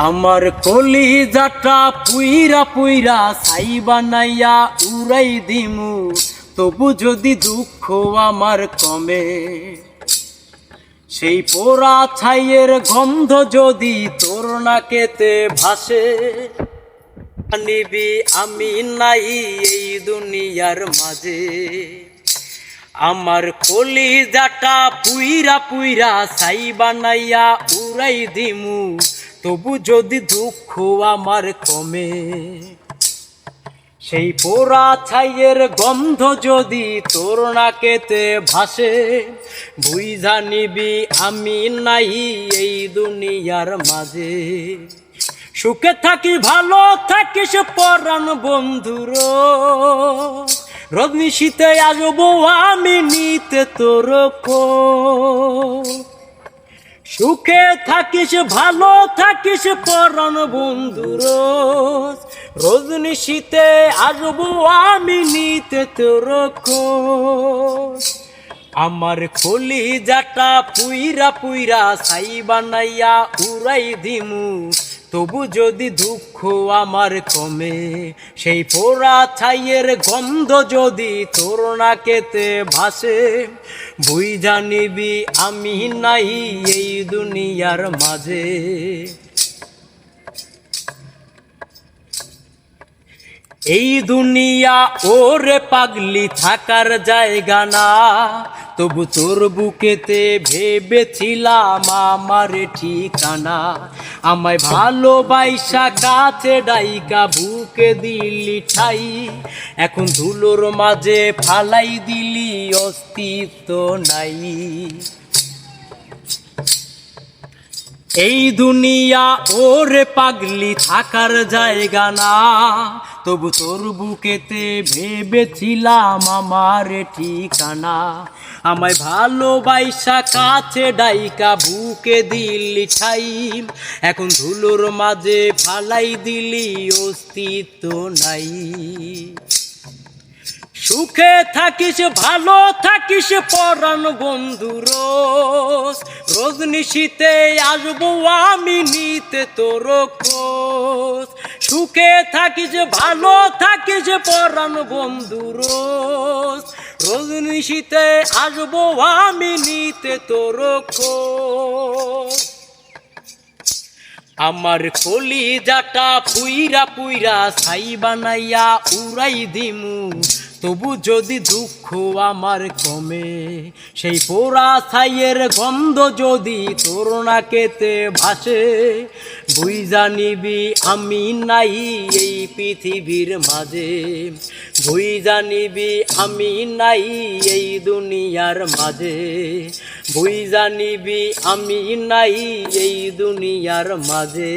আমার কলিজাটা পুইরা পুইরা ছাই বানাইয়া উড়াই দিমু, তবু যদি দুঃখ আমার কমে। সেই পোড়া ছাইয়ের গন্ধ যদি তোর নাকেতে ভাসে, নিবি আমি নাই এই দুনিয়ার মাঝে। আমার কলিজাটা পুইরা পুইরা ছাই বানাইয়া উড়াই দিমু, তবু যদি দুঃখ আমার কমে। সেই পোড়া ছাইয়ের গন্ধ যদি তোর নাকেতে ভাসে, বুইঝা নিবি আমি নাই এই দুনিয়ার মাঝে। সুখে থাকি ভালো থাকিস পরাণ বন্ধুর, রোদ শীতে আসবো আমি নিতে তোর খোঁজ। সুখে থাকিস ভালো থাকিস পরাণ বন্ধুর, রোজনি শীতে আসবো আমি নিতে তোর খোঁজ। আমার কলিজাটা পুইরা পুইরা ছাই বানাইয়া উড়াই দিমু, তবু যদি দুঃখ আমার কমে। সেই পোড়া ছাইয়ের গন্ধ যদি তোর নাকেতে ভাসে, বুইঝা নিবি আমি নাই এই দুনিয়ার মাঝে। এই দুনিয়া ওরে পাগলি থাকার জায়গা না, তবু তোর বুকেতে ভেবেছিলাম আমার ঠিকানা। আমায় ভালোবাসা কাছে ডাইকা বুকে দিলি ঠাই, এখন ধুলোর মাঝে ফালাই দিলি অস্তিত্ব নাই। এই দুনিয়া ওরে পাগলি থাকার জায়গা না, তবু তোর বুকেতে ভেবেছিলাম আমার ঠিকানা। আমায় ভালোবাসা কাছে ডাইকা বুকে দিলি ঠাই, এখন ধুলোর মাঝে ফালাই দিলি অস্তিত্ব নাই। সুখে থাকিস ভালো থাকিস পরাণ বন্ধুর, রোজনি শীতে আসবো আমি নিতে তোর খোঁজ। সুখে থাকিস ভালো থাকিস পরাণ বন্ধুর, রোজনি শীতে আসবো আমি নিতে তোর খোঁজ। আমার কলিজাটা পুইরা পুইরা ছাই বানাইয়া উড়াই দিমু, তবু যদি দুঃখ আমার কমে। সেই পোড়া ছাইয়ের গন্ধ যদি তোর নাকেতে ভাসে, বুইঝা নিবি আমি নাই এই পৃথিবীর মাঝে। বুইঝা নিবি আমি নাই এই দুনিয়ার মাঝে। বুইঝা নিবি আমি নাই এই দুনিয়ার মাঝে।